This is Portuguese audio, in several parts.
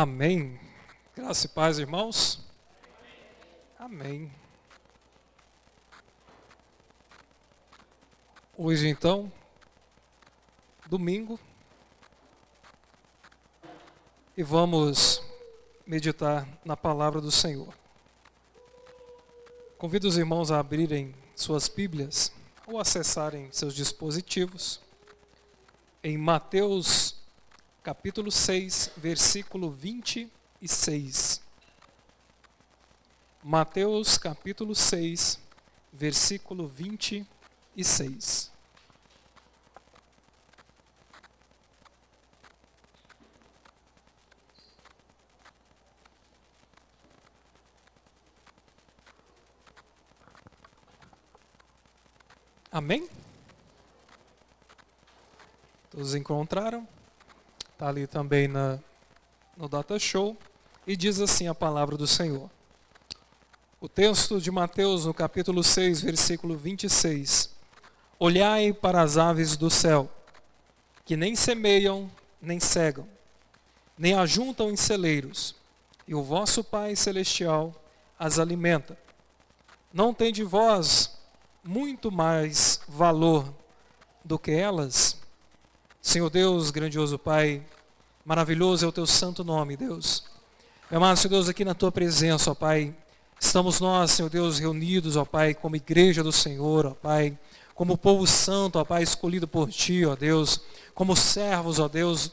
Amém. Graça e paz, irmãos. Amém. Hoje, então, domingo, e vamos meditar na palavra do Senhor. Convido os irmãos a abrirem suas Bíblias ou acessarem seus dispositivos em Mateus capítulo 6, versículo 26. Mateus capítulo 6, versículo 26. Amém? Todos encontraram? Está ali também no Data Show. E diz assim a palavra do Senhor. O texto de Mateus, no capítulo 6, versículo 26. Olhai para as aves do céu, que nem semeiam, nem cegam, nem ajuntam em celeiros, e o vosso Pai Celestial as alimenta. Não tem de vós muito mais valor do que elas? Senhor Deus, grandioso Pai, maravilhoso é o teu santo nome, Deus. Meu amado Senhor Deus, aqui na tua presença, ó Pai, estamos nós, Senhor Deus, reunidos, ó Pai, como igreja do Senhor, ó Pai, como povo santo, ó Pai, escolhido por Ti, ó Deus, como servos, ó Deus.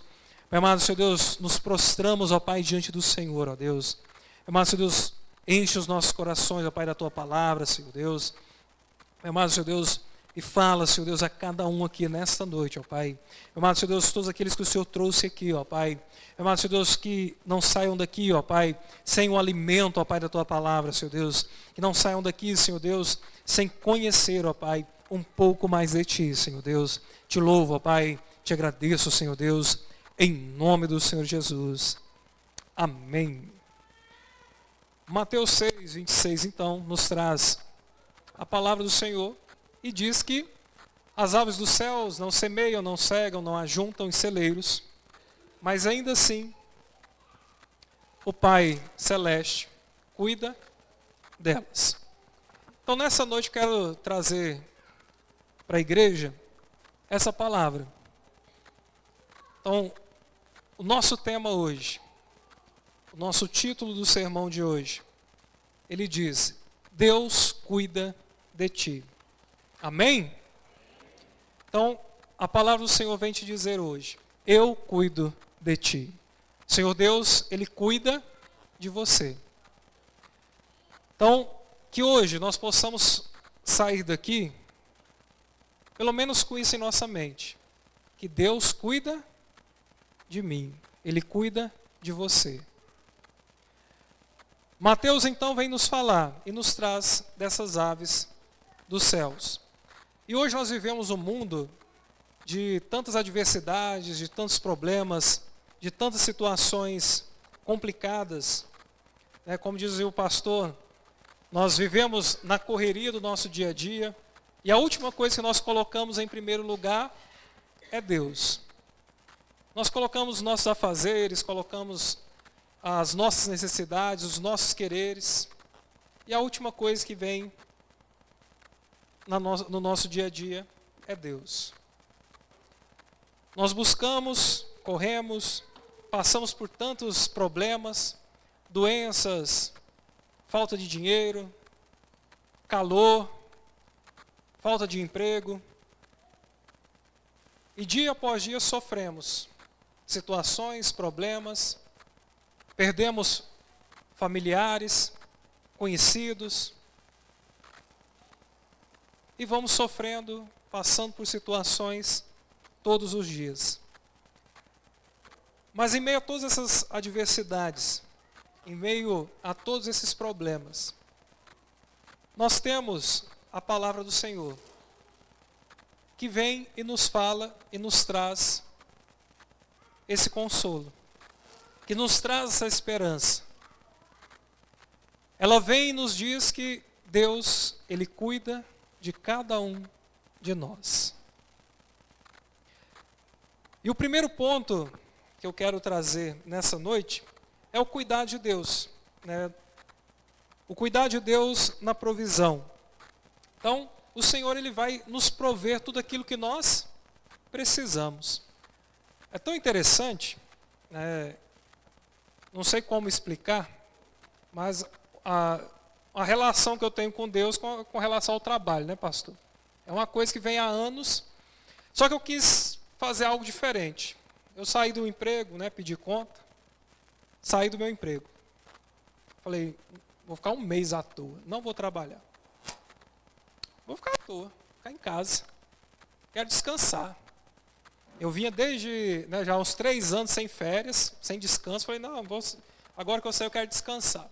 Meu amado Senhor Deus, nos prostramos, ó Pai, diante do Senhor, ó Deus. Meu amado Senhor Deus, enche os nossos corações, ó Pai, da Tua palavra, Senhor Deus. Meu amado Senhor Deus, e fala, Senhor Deus, a cada um aqui nesta noite, ó Pai. Meu amado Senhor Deus, todos aqueles que o Senhor trouxe aqui, ó Pai. Meu amado Senhor Deus, que não saiam daqui, ó Pai, sem o alimento, ó Pai, da Tua palavra, Senhor Deus. Que não saiam daqui, Senhor Deus, sem conhecer, ó Pai, um pouco mais de Ti, Senhor Deus. Te louvo, ó Pai, te agradeço, Senhor Deus, em nome do Senhor Jesus. Amém. Mateus 6, 26, então, nos traz a palavra do Senhor e diz que as aves dos céus não semeiam, não cegam, não ajuntam em celeiros, mas ainda assim o Pai Celeste cuida delas. Então nessa noite quero trazer para a igreja essa palavra. Então o nosso tema hoje, o nosso título do sermão de hoje, ele diz: Deus cuida de ti. Amém? Então, a palavra do Senhor vem te dizer hoje: eu cuido de ti. Senhor Deus, Ele cuida de você. Então, que hoje nós possamos sair daqui, pelo menos com isso em nossa mente, que Deus cuida de mim, Ele cuida de você. Mateus então vem nos falar e nos traz dessas aves dos céus. E hoje nós vivemos um mundo de tantas adversidades, de tantos problemas, de tantas situações complicadas. Como dizia o pastor, nós vivemos na correria do nosso dia a dia, e a última coisa que nós colocamos em primeiro lugar é Deus. Nós colocamos os nossos afazeres, colocamos as nossas necessidades, os nossos quereres, e a última coisa que vem no nosso dia a dia é Deus. Nós buscamos, corremos, passamos por tantos problemas, doenças, falta de dinheiro, calor, falta de emprego, e dia após dia sofremos situações, problemas, perdemos familiares, conhecidos, e vamos sofrendo, passando por situações todos os dias. Mas em meio a todas essas adversidades, em meio a todos esses problemas, nós temos a palavra do Senhor, que vem e nos fala e nos traz esse consolo, que nos traz essa esperança. Ela vem e nos diz que Deus, Ele cuida de cada um de nós. E o primeiro ponto que eu quero trazer nessa noite é o cuidar de Deus, né? O cuidar de Deus na provisão. Então, o Senhor ele vai nos prover tudo aquilo que nós precisamos. É tão interessante, né? Não sei como explicar, mas a relação que eu tenho com Deus com relação ao trabalho, né, pastor? É uma coisa que vem há anos, só que eu quis fazer algo diferente. Eu saí do emprego, né, pedi conta, saí do meu emprego. Falei, vou ficar um mês à toa, não vou trabalhar. Vou ficar à toa, ficar em casa. Quero descansar. Eu vinha desde, né, já uns 3 anos sem férias, sem descanso. Falei, não, agora que eu sei, eu quero descansar.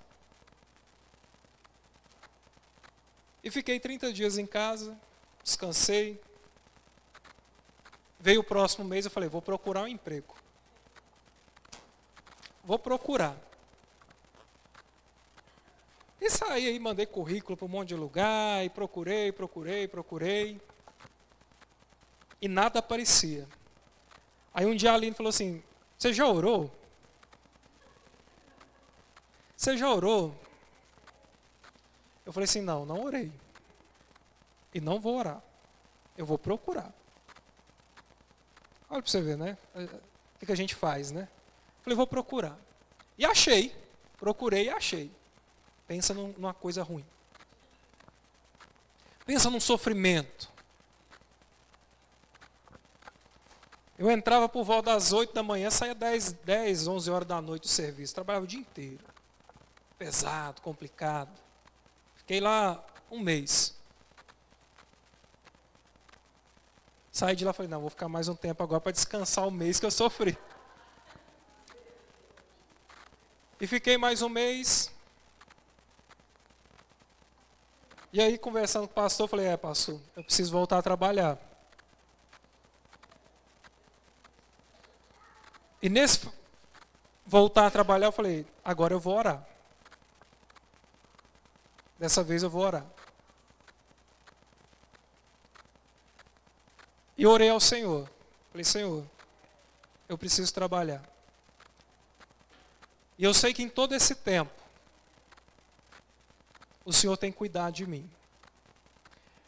E fiquei 30 dias em casa, descansei. Veio o próximo mês, eu falei, vou procurar um emprego. Vou procurar. E saí aí, mandei currículo para um monte de lugar, e procurei. E nada aparecia. Aí um dia a Aline falou assim, você já orou? Você já orou? Eu falei assim, não orei. E não vou orar. Eu vou procurar. Olha para você ver, né? O que a gente faz, né? Falei, vou procurar. E achei. Procurei e achei. Pensa numa coisa ruim. Pensa num sofrimento. Eu entrava por volta das 8 da manhã, saía 10, 11 horas da noite do serviço. Trabalhava o dia inteiro. Pesado, complicado. Fiquei lá um mês. Saí de lá e falei, não, vou ficar mais um tempo agora para descansar o mês que eu sofri. E fiquei mais um mês. E aí, conversando com o pastor, eu falei, pastor, eu preciso voltar a trabalhar. E nesse voltar a trabalhar, eu falei, agora eu vou orar. Dessa vez eu vou orar. E orei ao Senhor. Falei, Senhor, eu preciso trabalhar. E eu sei que em todo esse tempo, o Senhor tem cuidado de mim.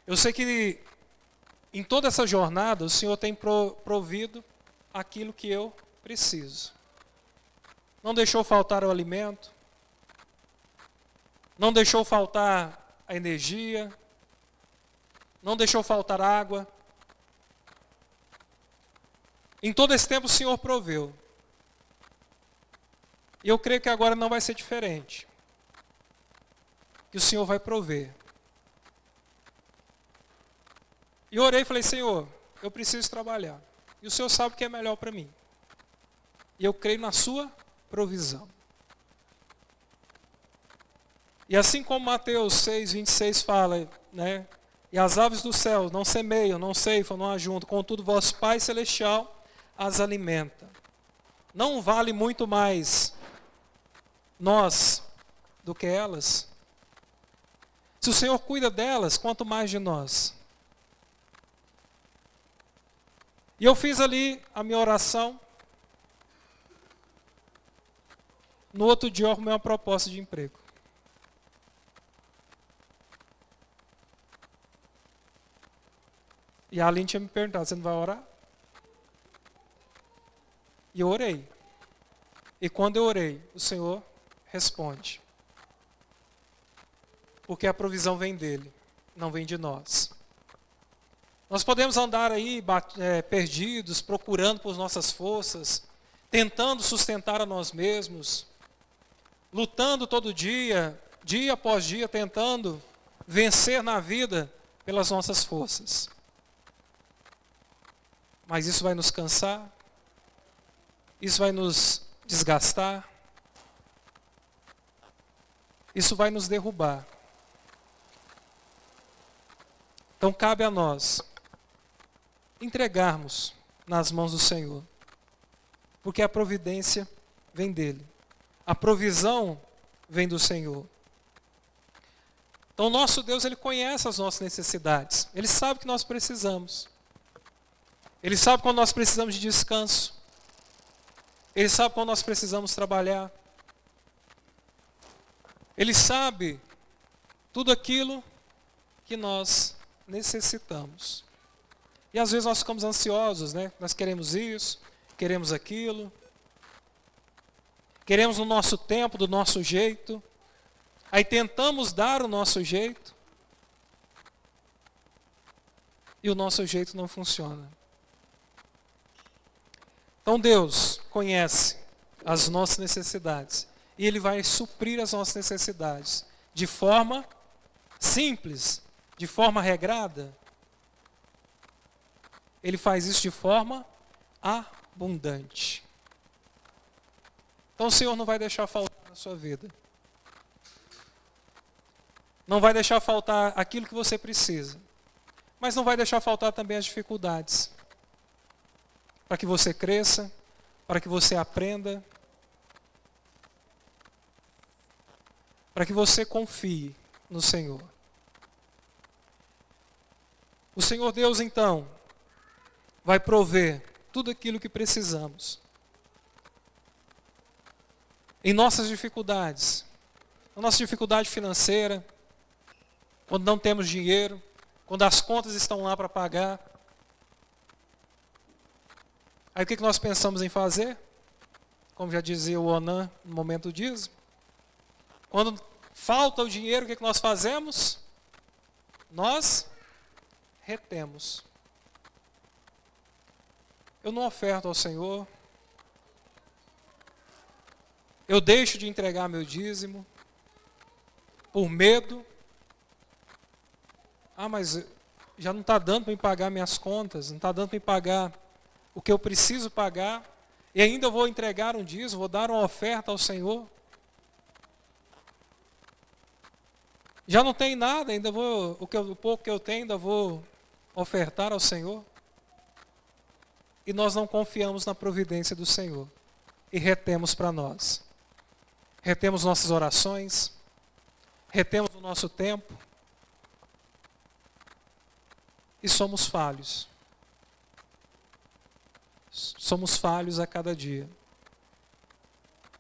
Eu sei que em toda essa jornada, o Senhor tem provido aquilo que eu preciso. Não deixou faltar o alimento. Não deixou faltar a energia. Não deixou faltar água. Em todo esse tempo o Senhor proveu. E eu creio que agora não vai ser diferente. Que o Senhor vai prover. E orei e falei, Senhor, eu preciso trabalhar. E o Senhor sabe o que é melhor para mim. E eu creio na sua provisão. E assim como Mateus 6:26 fala, né? E as aves do céu não semeiam, não ceifam, não ajuntam, contudo vosso Pai Celestial as alimenta. Não vale muito mais nós do que elas? Se o Senhor cuida delas, quanto mais de nós? E eu fiz ali a minha oração. No outro dia eu arrumei uma proposta de emprego. E a Aline tinha me perguntado, você não vai orar? E eu orei. E quando eu orei, o Senhor responde. Porque a provisão vem dele, não vem de nós. Nós podemos andar aí perdidos, procurando por nossas forças, tentando sustentar a nós mesmos, lutando todo dia, dia após dia, tentando vencer na vida pelas nossas forças. Mas isso vai nos cansar, isso vai nos desgastar, isso vai nos derrubar. Então cabe a nós entregarmos nas mãos do Senhor, porque a providência vem dele, a provisão vem do Senhor. Então o nosso Deus, ele conhece as nossas necessidades, ele sabe o que nós precisamos, ele sabe quando nós precisamos de descanso, ele sabe quando nós precisamos trabalhar, Ele sabe tudo aquilo que nós necessitamos. E às vezes nós ficamos ansiosos, né? Nós queremos isso, queremos aquilo. Queremos no nosso tempo, do nosso jeito. Aí tentamos dar o nosso jeito. E o nosso jeito não funciona. Então Deus conhece as nossas necessidades. E Ele vai suprir as nossas necessidades de forma simples, de forma regrada. Ele faz isso de forma abundante. Então o Senhor não vai deixar faltar na sua vida. Não vai deixar faltar aquilo que você precisa. Mas não vai deixar faltar também as dificuldades. Para que você cresça, para que você aprenda, para que você confie no Senhor. O Senhor Deus, então, vai prover tudo aquilo que precisamos. Em nossas dificuldades, na nossa dificuldade financeira, quando não temos dinheiro, quando as contas estão lá para pagar. Aí o que nós pensamos em fazer? Como já dizia o Onan no momento do dízimo. Quando falta o dinheiro, o que nós fazemos? Nós retemos. Eu não oferto ao Senhor. Eu deixo de entregar meu dízimo por medo. Mas já não está dando para me pagar minhas contas, não está dando para me pagar o que eu preciso pagar, e ainda eu vou entregar um dízimo, vou dar uma oferta ao Senhor. Já não tem nada, ainda vou, o pouco que eu tenho, ainda vou ofertar ao Senhor. E nós não confiamos na providência do Senhor, e retemos para nós. Retemos nossas orações, retemos o nosso tempo, e somos falhos. Somos falhos a cada dia.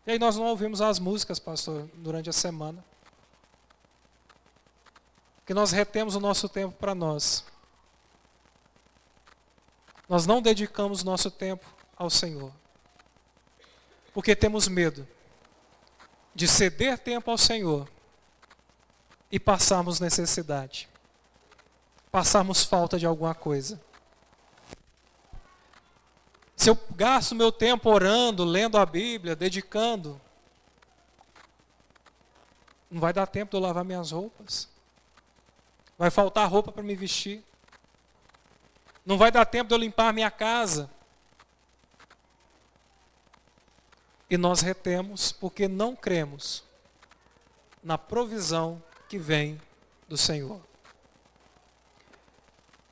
E aí nós não ouvimos as músicas, pastor, durante a semana. Porque nós retemos o nosso tempo para nós. Nós não dedicamos nosso tempo ao Senhor. Porque temos medo de ceder tempo ao Senhor e passarmos necessidade. Passarmos falta de alguma coisa. Se eu gasto meu tempo orando, lendo a Bíblia, dedicando, não vai dar tempo de eu lavar minhas roupas. Vai faltar roupa para me vestir. Não vai dar tempo de eu limpar minha casa. E nós retemos porque não cremos na provisão que vem do Senhor.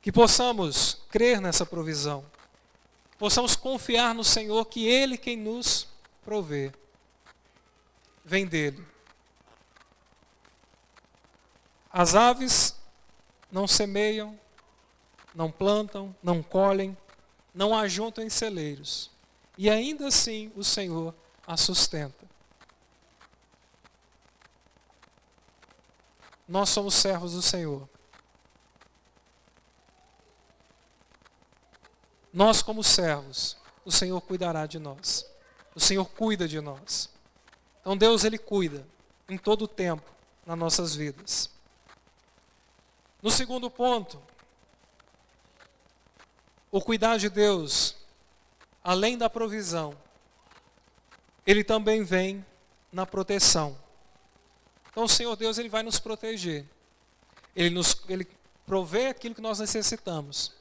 Que possamos crer nessa provisão. Que possamos confiar no Senhor, que Ele quem nos provê. Vem dEle. As aves não semeiam, não plantam, não colhem, não ajuntam em celeiros. E ainda assim o Senhor a sustenta. Nós somos servos do Senhor. Nós, como servos, o Senhor cuidará de nós. O Senhor cuida de nós. Então Deus, Ele cuida em todo o tempo nas nossas vidas. No segundo ponto, o cuidar de Deus, além da provisão, Ele também vem na proteção. Então o Senhor Deus, Ele vai nos proteger. Ele provê aquilo que nós necessitamos.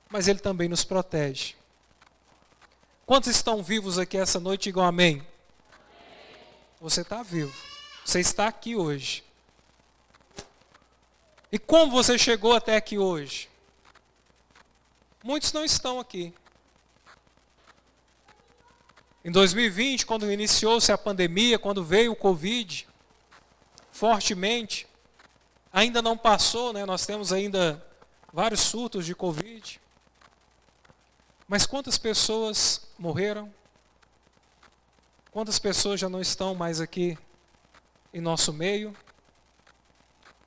Mas Ele também nos protege. Quantos estão vivos aqui essa noite? Digam amém. Amém. Você está vivo. Você está aqui hoje. E como você chegou até aqui hoje? Muitos não estão aqui. Em 2020, quando iniciou-se a pandemia, quando veio o Covid, fortemente, ainda não passou, né? Nós temos ainda vários surtos de Covid. Mas quantas pessoas morreram? Quantas pessoas já não estão mais aqui em nosso meio?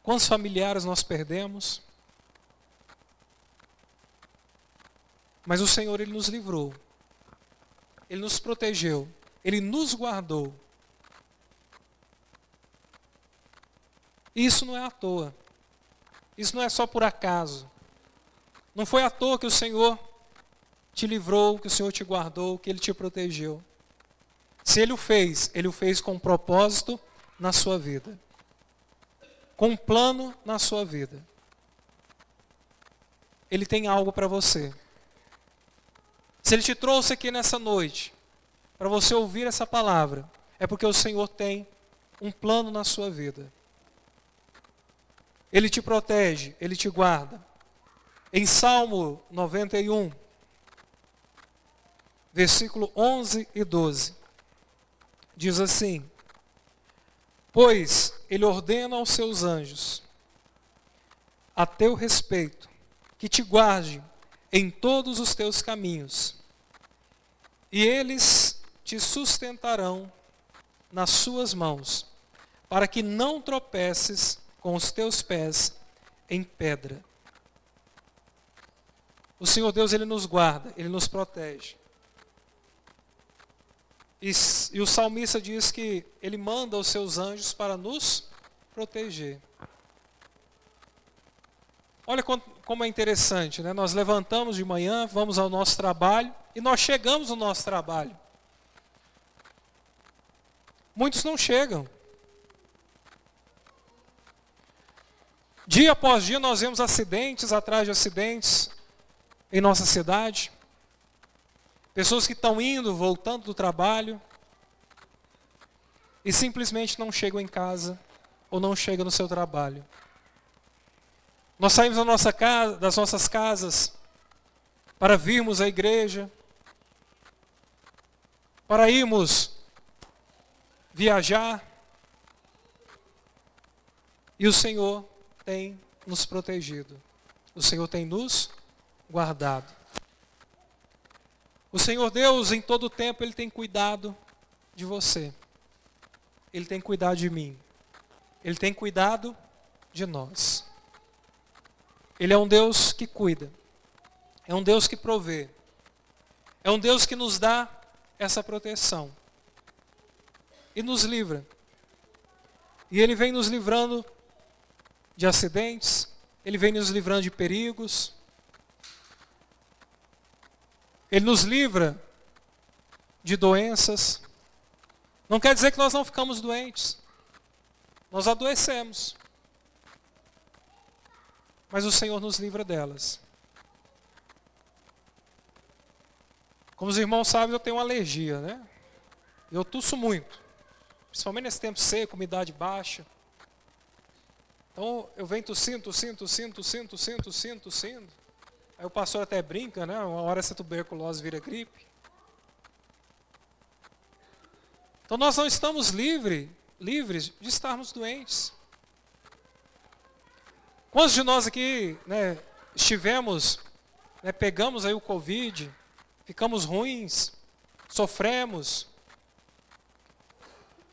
Quantos familiares nós perdemos? Mas o Senhor, Ele nos livrou. Ele nos protegeu. Ele nos guardou. E isso não é à toa. Isso não é só por acaso. Não foi à toa que o Senhor te livrou, que o Senhor te guardou, que Ele te protegeu. Se Ele o fez com um propósito na sua vida. Com um plano na sua vida. Ele tem algo para você. Se Ele te trouxe aqui nessa noite, para você ouvir essa palavra, é porque o Senhor tem um plano na sua vida. Ele te protege, Ele te guarda. Em Salmo 91, versículo 11 e 12, diz assim: pois Ele ordena aos seus anjos, a teu respeito, que te guarde em todos os teus caminhos, e eles te sustentarão nas suas mãos, para que não tropeces com os teus pés em pedra. O Senhor Deus, Ele nos guarda, Ele nos protege. E o salmista diz que Ele manda os seus anjos para nos proteger. Olha como é interessante, né? Nós levantamos de manhã, vamos ao nosso trabalho e nós chegamos no nosso trabalho. Muitos não chegam. Dia após dia nós vemos acidentes atrás de acidentes em nossa cidade. Pessoas que estão indo, voltando do trabalho e simplesmente não chegam em casa ou não chegam no seu trabalho. Nós saímos das nossas casas para virmos à igreja, para irmos viajar, e o Senhor tem nos protegido. O Senhor tem nos guardado. O Senhor Deus, em todo o tempo, Ele tem cuidado de você. Ele tem cuidado de mim. Ele tem cuidado de nós. Ele é um Deus que cuida. É um Deus que provê. É um Deus que nos dá essa proteção. E nos livra. E Ele vem nos livrando de acidentes. Ele vem nos livrando de perigos. Ele nos livra de doenças. Não quer dizer que nós não ficamos doentes. Nós adoecemos. Mas o Senhor nos livra delas. Como os irmãos sabem, eu tenho uma alergia, né? Eu tuço muito. Principalmente nesse tempo seco, umidade baixa. Então eu venho tossindo. Aí o pastor até brinca, né? Uma hora essa tuberculose vira gripe. Então nós não estamos livres de estarmos doentes. Quantos de nós aqui, né, estivemos, né, pegamos aí o Covid, ficamos ruins, sofremos,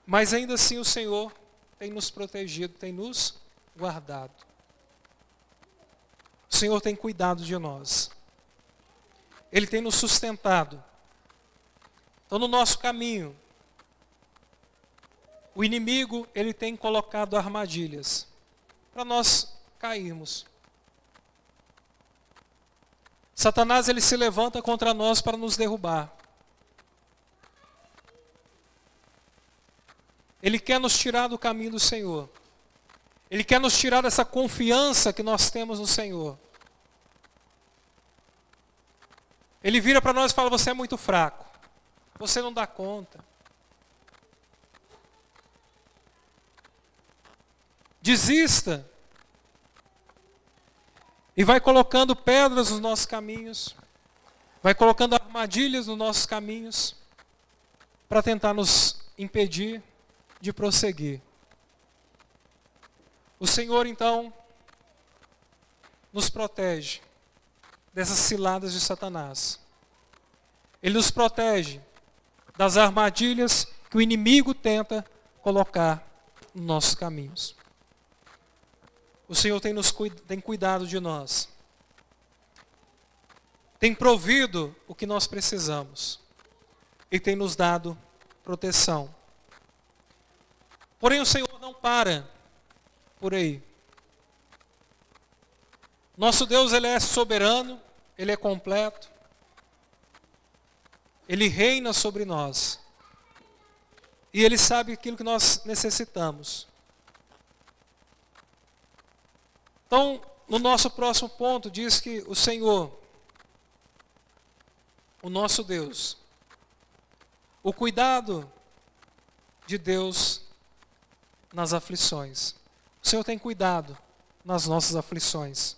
mas ainda assim o Senhor tem nos protegido, tem nos guardado. O Senhor tem cuidado de nós. Ele tem nos sustentado. Então no nosso caminho, o inimigo, ele tem colocado armadilhas para nós cairmos. Satanás, ele se levanta contra nós para nos derrubar. Ele quer nos tirar do caminho do Senhor. Ele quer nos tirar dessa confiança que nós temos no Senhor. Ele vira para nós e fala: você é muito fraco. Você não dá conta. Desista. E vai colocando pedras nos nossos caminhos. Vai colocando armadilhas nos nossos caminhos. Para tentar nos impedir de prosseguir. O Senhor, então, nos protege dessas ciladas de Satanás. Ele nos protege das armadilhas que o inimigo tenta colocar nos nossos caminhos. O Senhor tem cuidado de nós. Tem provido o que nós precisamos. E tem nos dado proteção. Porém, o Senhor não para por aí. Nosso Deus, Ele é soberano, Ele é completo. Ele reina sobre nós. E Ele sabe aquilo que nós necessitamos. Então, no nosso próximo ponto, diz que o Senhor, o nosso Deus, o cuidado de Deus nas aflições. O Senhor tem cuidado nas nossas aflições.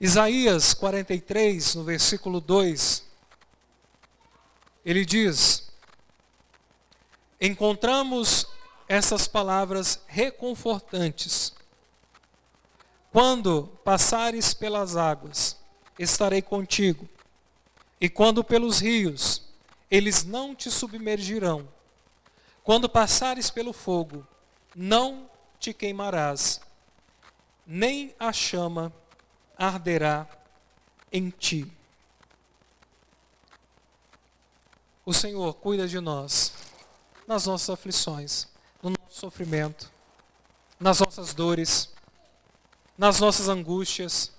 Isaías 43, no versículo 2, ele diz: encontramos essas palavras reconfortantes. Quando passares pelas águas, estarei contigo. E quando pelos rios, eles não te submergirão. Quando passares pelo fogo, não te queimarás, nem a chama arderá em ti. O Senhor cuida de nós nas nossas aflições, no nosso sofrimento, nas nossas dores, nas nossas angústias.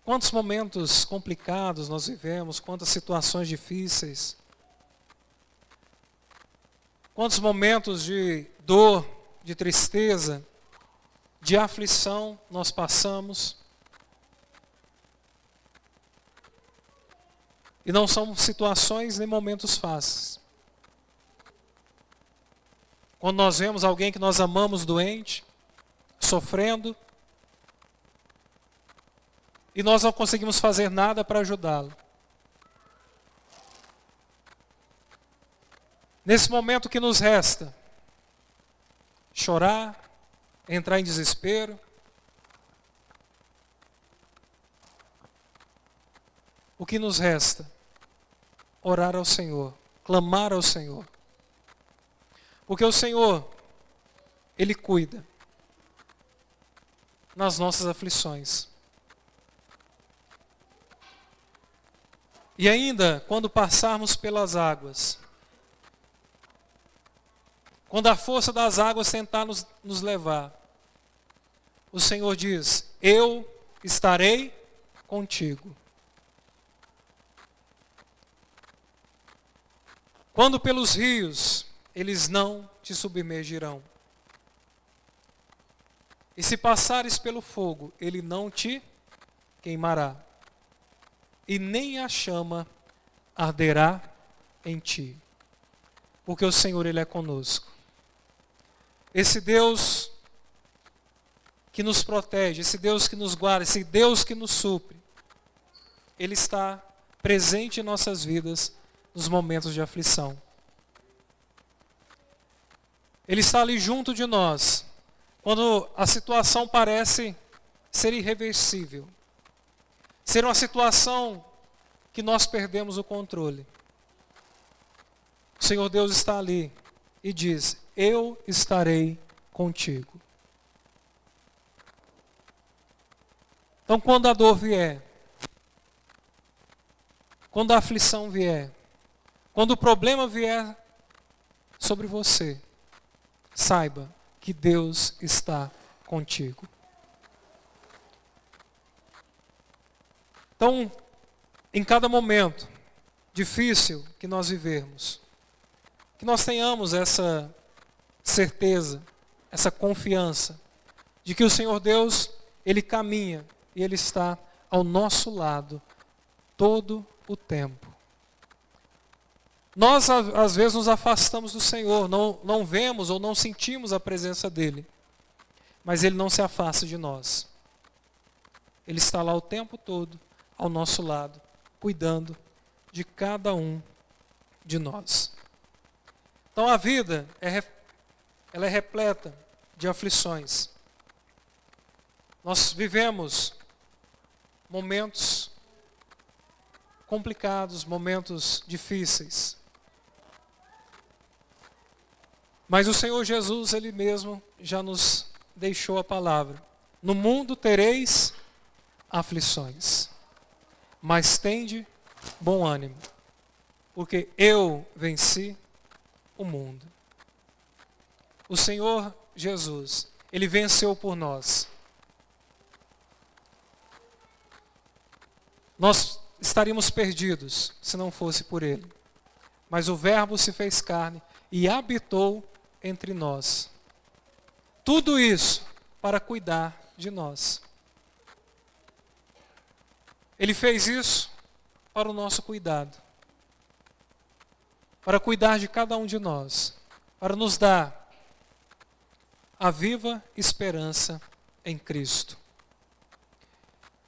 Quantos momentos complicados nós vivemos, quantas situações difíceis, quantos momentos de dor, de tristeza, de aflição nós passamos. E não são situações nem momentos fáceis. Quando nós vemos alguém que nós amamos doente, sofrendo, e nós não conseguimos fazer nada para ajudá-lo. Nesse momento o que nos resta? Chorar, entrar em desespero. O que nos resta? Orar ao Senhor, clamar ao Senhor. Porque o Senhor, Ele cuida nas nossas aflições. E ainda, quando passarmos pelas águas, quando a força das águas tentar nos levar, o Senhor diz: eu estarei contigo. Quando pelos rios, eles não te submergirão. E se passares pelo fogo, ele não te queimará. E nem a chama arderá em ti. Porque o Senhor, Ele é conosco. Esse Deus que nos protege, esse Deus que nos guarda, esse Deus que nos supre, Ele está presente em nossas vidas nos momentos de aflição. Ele está ali junto de nós, quando a situação parece ser irreversível, ser uma situação que nós perdemos o controle. O Senhor Deus está ali e diz: eu estarei contigo. Então, quando a dor vier, quando a aflição vier, quando o problema vier sobre você, saiba que Deus está contigo. Então, em cada momento difícil que nós vivermos, que nós tenhamos essa certeza, essa confiança de que o Senhor Deus, Ele caminha e Ele está ao nosso lado todo o tempo. Nós, às vezes, nos afastamos do Senhor, não vemos ou não sentimos a presença dEle, mas Ele não se afasta de nós. Ele está lá o tempo todo, ao nosso lado, cuidando de cada um de nós. Então a vida, ela é repleta de aflições. Nós vivemos momentos complicados, momentos difíceis. Mas o Senhor Jesus, Ele mesmo já nos deixou a palavra. No mundo tereis aflições, mas tende bom ânimo, porque eu venci o mundo. O Senhor Jesus, Ele venceu por nós. Nós estaríamos perdidos se não fosse por Ele. Mas o Verbo se fez carne e habitou entre nós. Tudo isso para cuidar de nós. Ele fez isso para o nosso cuidado. Para cuidar de cada um de nós. Para nos dar a viva esperança em Cristo.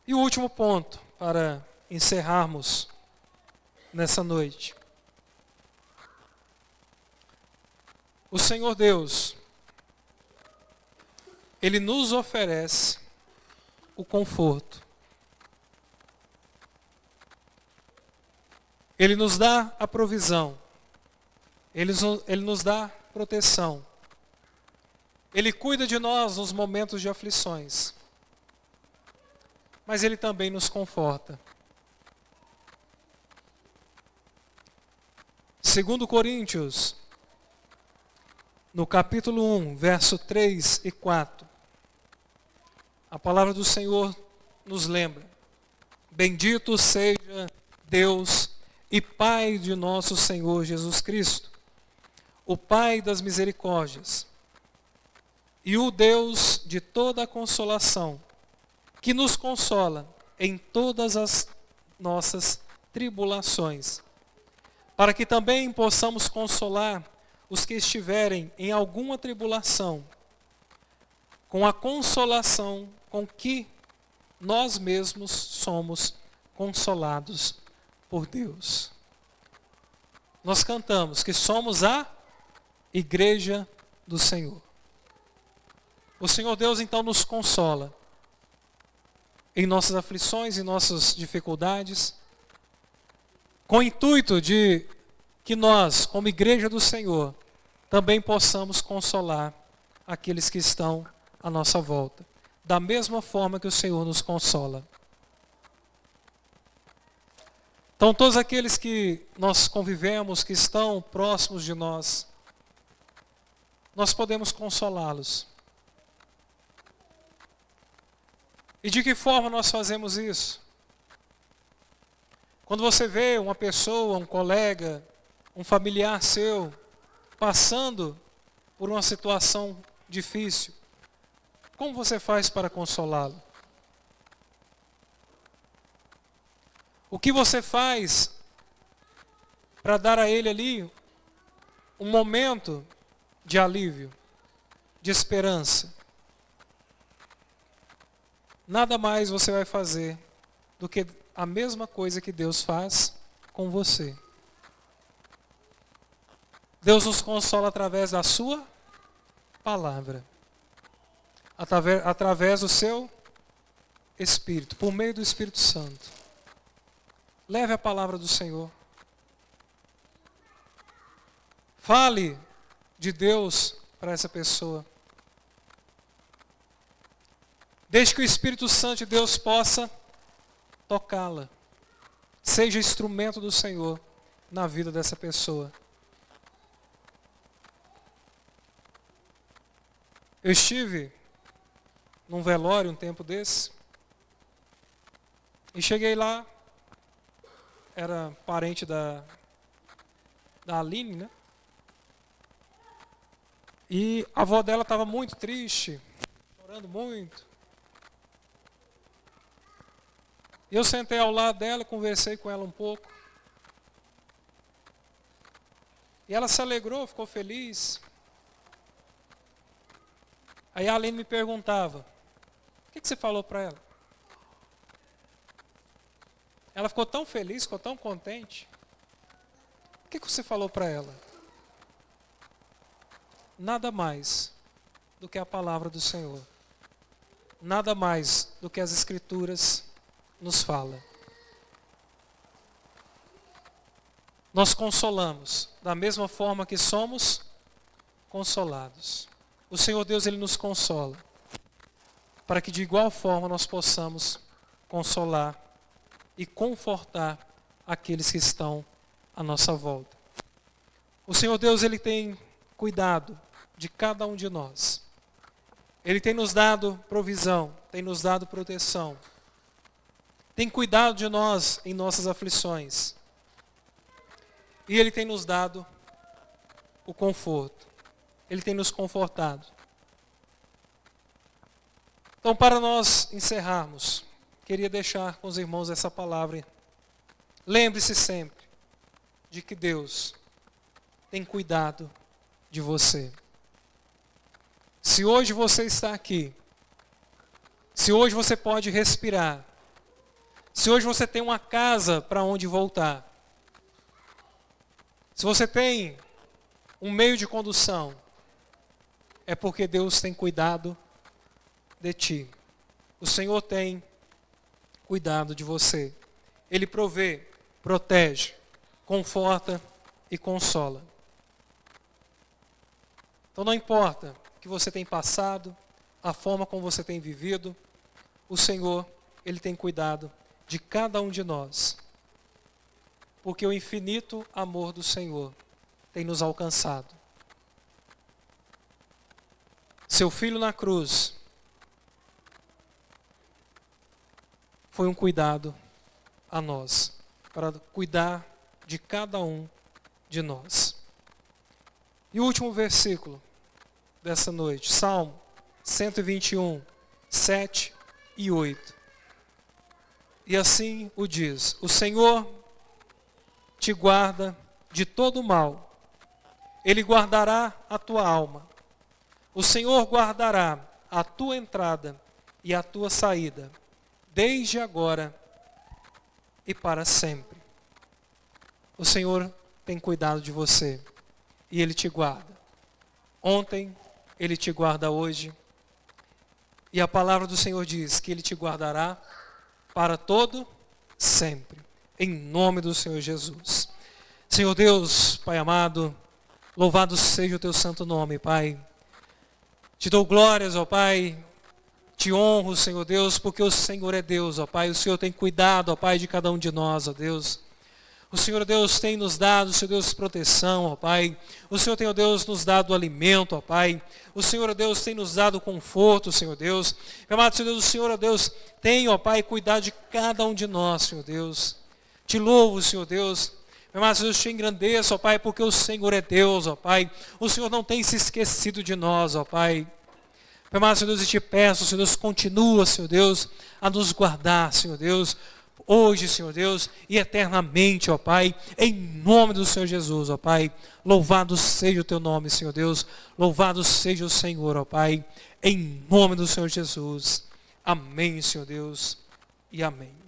E o último ponto, para encerrarmos nessa noite. O Senhor Deus, Ele nos oferece o conforto. Ele nos dá a provisão. Ele nos dá proteção. Ele cuida de nós nos momentos de aflições. Mas Ele também nos conforta. 2 Coríntios, no capítulo 1, verso 3 e 4, a palavra do Senhor nos lembra: bendito seja Deus e Pai de nosso Senhor Jesus Cristo, o Pai das misericórdias, e o Deus de toda a consolação, que nos consola em todas as nossas tribulações, para que também possamos consolar os que estiverem em alguma tribulação, com a consolação com que nós mesmos somos consolados por Deus. Nós cantamos que somos a igreja do Senhor. O Senhor Deus então nos consola em nossas aflições, em nossas dificuldades, com o intuito de que nós, como igreja do Senhor, também possamos consolar aqueles que estão à nossa volta, da mesma forma que o Senhor nos consola. Então, todos aqueles que nós convivemos, que estão próximos de nós, nós podemos consolá-los. E de que forma nós fazemos isso? Quando você vê uma pessoa, um colega, um familiar seu, passando por uma situação difícil, como você faz para consolá-lo? O que você faz para dar a ele ali um momento de alívio, de esperança? Nada mais você vai fazer do que a mesma coisa que Deus faz com você. Deus nos consola através da sua palavra, através do seu Espírito, por meio do Espírito Santo. Leve a palavra do Senhor. Fale de Deus para essa pessoa. Deixe que o Espírito Santo de Deus possa tocá-la. Seja instrumento do Senhor na vida dessa pessoa. Eu estive num velório um tempo desse. E cheguei lá. Era parente da Aline, né? E a avó dela estava muito triste, chorando muito. Eu sentei ao lado dela, conversei com ela um pouco. E ela se alegrou, ficou feliz. Aí a Aline me perguntava: o que você falou para ela? Ela ficou tão feliz, ficou tão contente. O que você falou para ela? Nada mais do que a palavra do Senhor. Nada mais do que as Escrituras nos falam. nós consolamos da mesma forma que somos consolados. O Senhor Deus, Ele nos consola, para que de igual forma nós possamos consolar e confortar aqueles que estão à nossa volta. O Senhor Deus, Ele tem cuidado de cada um de nós. Ele tem nos dado provisão, tem nos dado proteção, tem cuidado de nós em nossas aflições. E Ele tem nos dado o conforto. Ele tem nos confortado. Então, para nós encerrarmos, queria deixar com os irmãos essa palavra. Lembre-se sempre de que Deus tem cuidado de você. Se hoje você está aqui, se hoje você pode respirar, se hoje você tem uma casa para onde voltar, se você tem um meio de condução, é porque Deus tem cuidado de ti. O Senhor tem cuidado de você. Ele provê, protege, conforta e consola. Então não importa o que você tem passado, a forma como você tem vivido, o Senhor, Ele tem cuidado de cada um de nós. Porque o infinito amor do Senhor tem nos alcançado. Seu Filho na cruz foi um cuidado a nós, para cuidar de cada um de nós. E o último versículo dessa noite, Salmo 121, 7 e 8. E assim o diz: o Senhor te guarda de todo mal, Ele guardará a tua alma. O Senhor guardará a tua entrada e a tua saída, desde agora e para sempre. O Senhor tem cuidado de você e Ele te guarda. Ontem, Ele te guarda hoje. E a palavra do Senhor diz que Ele te guardará para todo sempre. Em nome do Senhor Jesus. Senhor Deus, Pai amado, louvado seja o teu santo nome, Pai. Te dou glórias, ó Pai. Te honro, Senhor Deus, porque o Senhor é Deus, ó Pai. O Senhor tem cuidado, ó Pai, de cada um de nós, ó Deus. O Senhor Deus tem nos dado, Senhor Deus, proteção, ó Pai. O Senhor tem, ó Deus, nos dado alimento, ó Pai. O Senhor, ó Deus, tem nos dado conforto, Senhor Deus. Meu amado Senhor Deus, o Senhor, ó Deus, tem, ó Pai, cuidado de cada um de nós, Senhor Deus. Te louvo, Senhor Deus. Meu amado Senhor Deus, te engrandeço, ó Pai, porque o Senhor é Deus, ó Pai. O Senhor não tem se esquecido de nós, ó Pai. Meu amado Senhor Deus, e te peço, Senhor Deus, continua, Senhor Deus, a nos guardar, Senhor Deus, hoje, Senhor Deus, e eternamente, ó Pai, em nome do Senhor Jesus, ó Pai. Louvado seja o teu nome, Senhor Deus. Louvado seja o Senhor, ó Pai, em nome do Senhor Jesus. Amém, Senhor Deus, e amém.